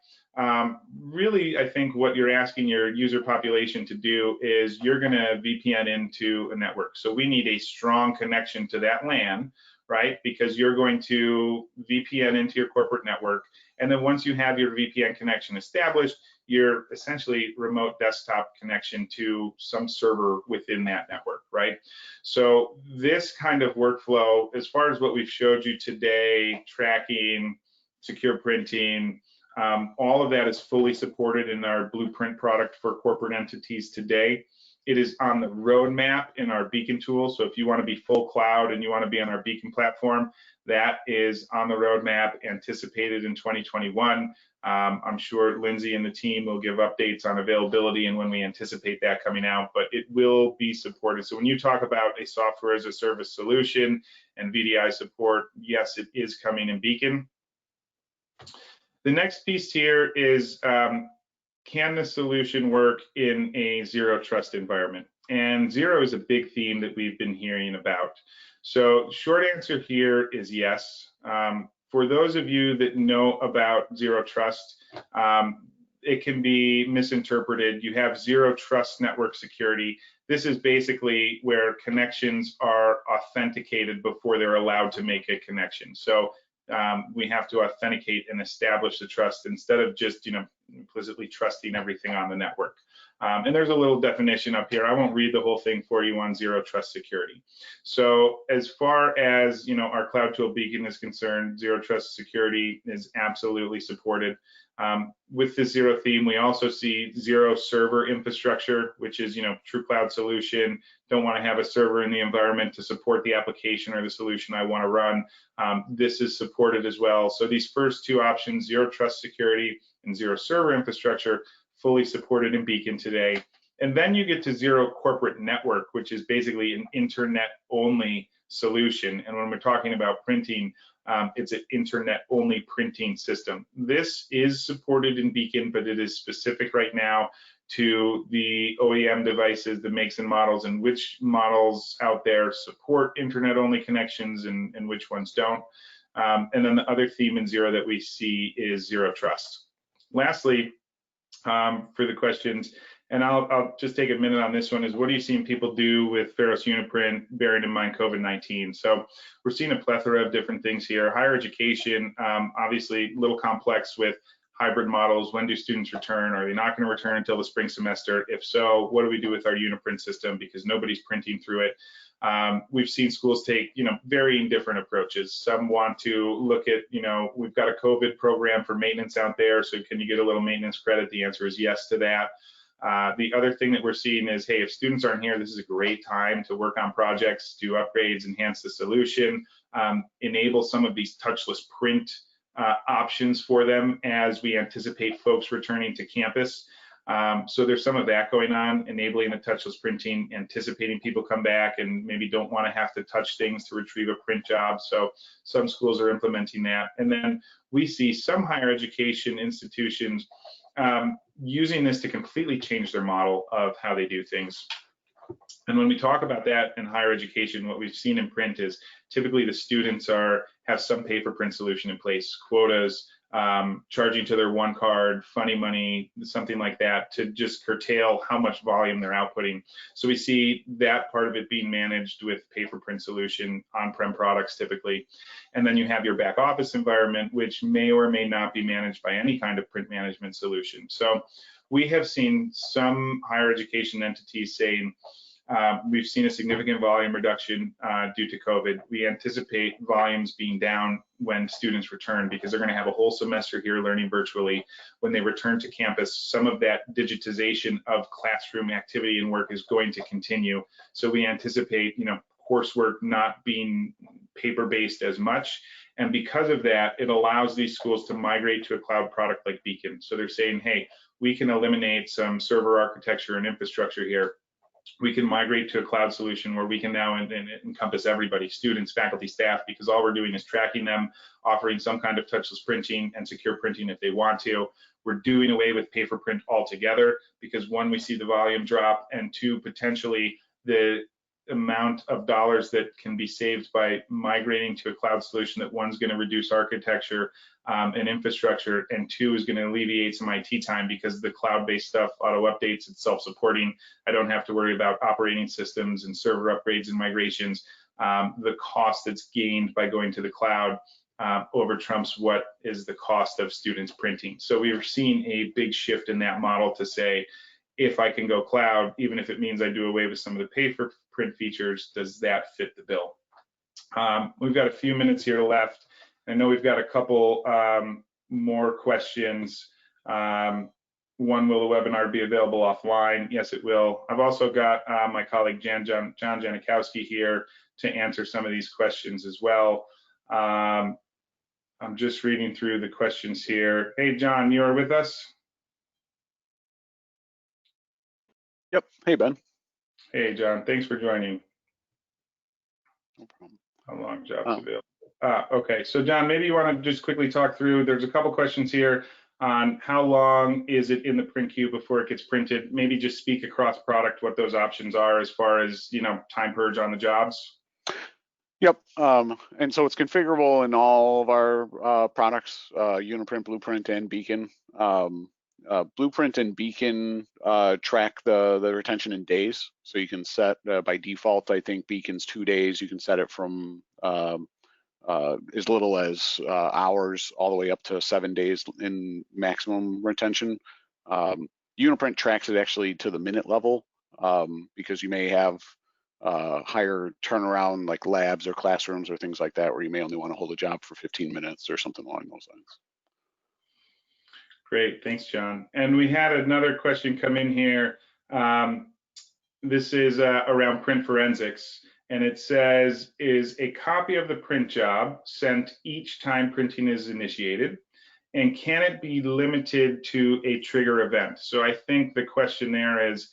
really, I think what you're asking your user population to do is you're going to VPN into a network. So we need a strong connection to that LAN, right? Because you're going to VPN into your corporate network. And then once you have your VPN connection established, you're essentially remote desktop connection to some server within that network, right? So this kind of workflow, as far as what we've showed you today, tracking, secure printing, all of that is fully supported in our Blueprint product for corporate entities today. It is on the roadmap in our Beacon tool. So if you want to be full cloud and you want to be on our Beacon platform, that is on the roadmap, anticipated in 2021. I'm sure Lindsay and the team will give updates on availability and when we anticipate that coming out, but it will be supported. So when you talk about a software as a service solution and VDI support, yes, it is coming in Beacon. The next piece here is, can the solution work in a zero trust environment? And zero is a big theme that we've been hearing about. So short answer here is yes. For those of you that know about zero trust, it can be misinterpreted. You have zero trust network security. This is basically where connections are authenticated before they're allowed to make a connection. So we have to authenticate and establish the trust instead of just, implicitly trusting everything on the network. And there's a little definition up here. I won't read the whole thing for you on zero trust security. So as far as, our cloud tool Beacon is concerned, zero trust security is absolutely supported. With the zero theme, we also see zero server infrastructure, which is, true cloud solution. Don't want to have a server in the environment to support the application or the solution I want to run. This is supported as well. So these first two options, zero trust security and zero server infrastructure, fully supported in Beacon today. And then you get to zero corporate network, which is basically an internet-only solution. And when we're talking about printing, it's an internet-only printing system. This is supported in Beacon, but it is specific right now to the OEM devices, the makes and models, and which models out there support internet-only connections and which ones don't. And then the other theme in zero that we see is zero trust. Lastly, for the questions, and I'll just take a minute on this one, is what are you seeing people do with Pharos Uniprint, bearing in mind COVID-19? So we're seeing a plethora of different things here. Higher education, obviously a little complex with hybrid models. When do students return? Are they not going to return until the spring semester? If so, what do we do with our Uniprint system? Because nobody's printing through it. We've seen schools take, varying different approaches. Some want to look at, we've got a COVID program for maintenance out there, so can you get a little maintenance credit? The answer is yes to that. The other thing that we're seeing is, hey, if students aren't here, this is a great time to work on projects, do upgrades, enhance the solution, enable some of these touchless print options for them as we anticipate folks returning to campus. So there's some of that going on, enabling the touchless printing, anticipating people come back and maybe don't want to have to touch things to retrieve a print job. So some schools are implementing that. And then we see some higher education institutions using this to completely change their model of how they do things. And when we talk about that in higher education, what we've seen in print is typically the students have some pay-for-print solution in place, quotas, charging to their one card, funny money, something like that, to just curtail how much volume they're outputting. So we see that part of it being managed with pay-for-print solution, on-prem products typically. And then you have your back office environment, which may or may not be managed by any kind of print management solution. So we have seen some higher education entities saying, we've seen a significant volume reduction due to COVID. We anticipate volumes being down when students return because they're going to have a whole semester here learning virtually. When they return to campus, some of that digitization of classroom activity and work is going to continue. So we anticipate, coursework not being paper-based as much. And because of that, it allows these schools to migrate to a cloud product like Beacon. So they're saying, hey, we can eliminate some server architecture and infrastructure here. We can migrate to a cloud solution where we can now encompass everybody, students, faculty, staff, because all we're doing is tracking them, offering some kind of touchless printing and secure printing if they want to. We're doing away with pay for print altogether because one, we see the volume drop, and two, potentially the amount of dollars that can be saved by migrating to a cloud solution that one's going to reduce architecture and infrastructure, and two is going to alleviate some IT time because the cloud-based stuff auto updates, it's self-supporting. I don't have to worry about operating systems and server upgrades and migrations. the cost that's gained by going to the cloud over trumps what is the cost of students printing. So we are seeing a big shift in that model to say, if I can go cloud, even if it means I do away with some of the pay for print features, does that fit the bill? We've got a few minutes here left. I know we've got a couple more questions. One, will the webinar be available offline? Yes, it will. I've also got my colleague John Janikowski here to answer some of these questions as well. I'm just reading through the questions here. Hey, John, you are with us? Yep. Hey, Ben. Hey, John. Thanks for joining. No problem. How long jobs available? Okay, so John, maybe you want to just quickly talk through, there's a couple questions here on how long is it in the print queue before it gets printed. Maybe just speak across product what those options are as far as, you know, time purge on the jobs. Yep. And so it's configurable in all of our products, Uniprint, Blueprint, and Beacon. Blueprint and Beacon track the retention in days. So you can set by default, I think Beacon's 2 days. You can set it from as little as hours all the way up to 7 days in maximum retention. Uniprint tracks it actually to the minute level because you may have higher turnaround like labs or classrooms or things like that where you may only want to hold a job for 15 minutes or something along those lines. Great, thanks, John. And we had another question come in here. This is around print forensics, and it says, is a copy of the print job sent each time printing is initiated? And can it be limited to a trigger event? So I think the question there is,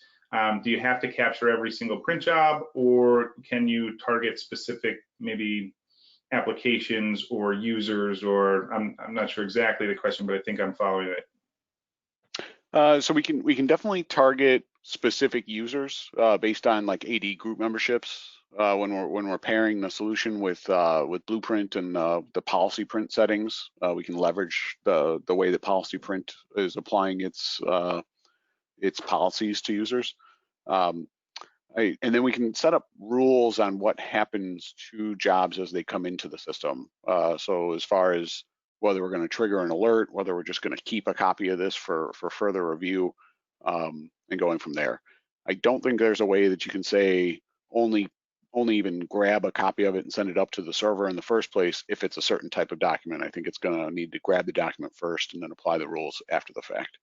do you have to capture every single print job, or can you target specific maybe applications or users, or I'm not sure exactly the question, but I think I'm following it. So we can definitely target specific users based on like AD group memberships when we're pairing the solution with Blueprint and the policy print settings. We can leverage the way that policy print is applying its policies to users. And then we can set up rules on what happens to jobs as they come into the system. So as far as whether we're going to trigger an alert, whether we're just going to keep a copy of this for further review, and going from there. I don't think there's a way that you can say only even grab a copy of it and send it up to the server in the first place if it's a certain type of document. I think it's going to need to grab the document first and then apply the rules after the fact.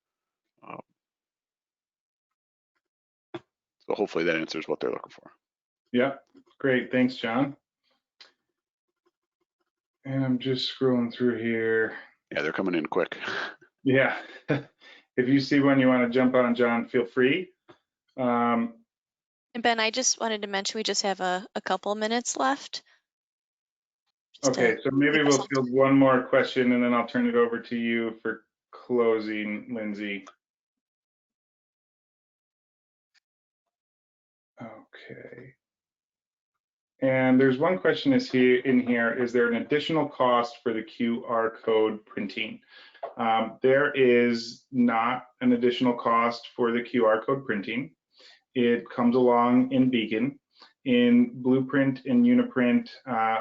So hopefully that answers what they're looking for. Yeah, great. Thanks, John. And I'm just scrolling through here. Yeah, they're coming in quick. Yeah. If you see one you want to jump on, John, feel free. And Ben, I just wanted to mention we just have a couple minutes left. Okay, so maybe we'll field one more question and then I'll turn it over to you for closing, Lindsay. Okay. And there's one question in here, is there an additional cost for the QR code printing? There is not an additional cost for the QR code printing. It comes along in Beacon. In Blueprint and Uniprint,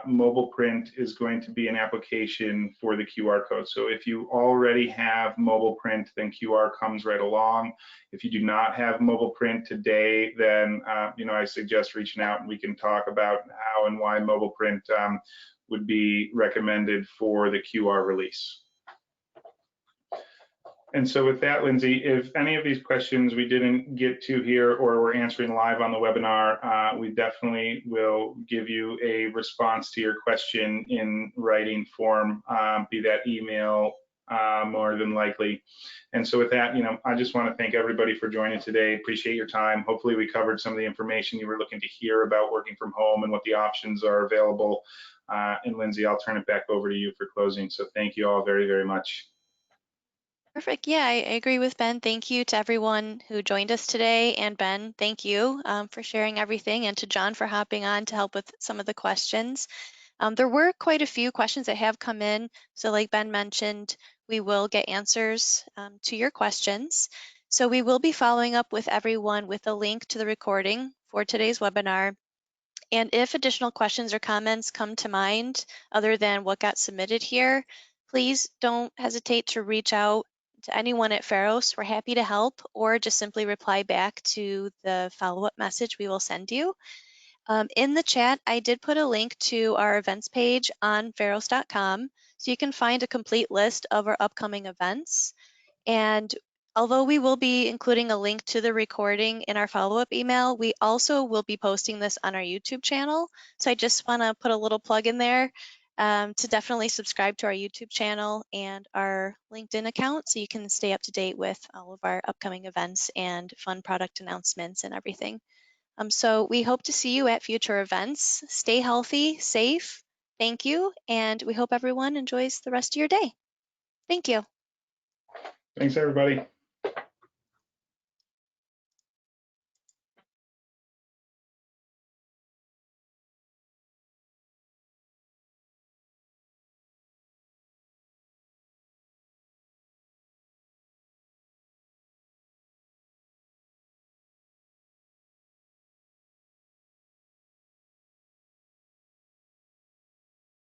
mobile print is going to be an application for the QR code. So if you already have mobile print, then QR comes right along. If you do not have mobile print today, then I suggest reaching out and we can talk about how and why mobile print would be recommended for the QR release. And so with that, Lindsay, if any of these questions we didn't get to here or we're answering live on the webinar, we definitely will give you a response to your question in writing form, be that email more than likely. And so with that, I just want to thank everybody for joining today. Appreciate your time. Hopefully we covered some of the information you were looking to hear about working from home and what the options are available. And Lindsay, I'll turn it back over to you for closing. So thank you all very, very much. Perfect. Yeah, I agree with Ben. Thank you to everyone who joined us today. And Ben, thank you for sharing everything, and to John for hopping on to help with some of the questions. There were quite a few questions that have come in. So like Ben mentioned, we will get answers to your questions. So we will be following up with everyone with a link to the recording for today's webinar And if additional questions or comments come to mind other than what got submitted here, please don't hesitate to reach out to anyone at Pharos. We're happy to help, or just simply reply back to the follow-up message we will send you. In the chat, I did put a link to our events page on pharos.com, so you can find a complete list of our upcoming events. And although we will be including a link to the recording in our follow-up email, we also will be posting this on our YouTube channel. So I just want to put a little plug in there to definitely subscribe to our YouTube channel and our LinkedIn account so you can stay up to date with all of our upcoming events and fun product announcements and everything. So we hope to see you at future events. Stay healthy, safe. Thank you, and we hope everyone enjoys the rest of your day. Thank you. Thanks, everybody.